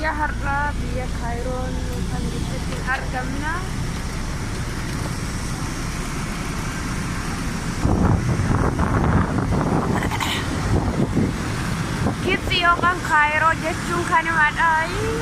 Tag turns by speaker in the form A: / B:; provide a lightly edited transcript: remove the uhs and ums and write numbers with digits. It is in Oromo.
A: guyyaa har'aa biyya Kaayiroon kan gidduutti argamna. Gibxi yookaan Kaayiroo jechuun kanumadhaayi.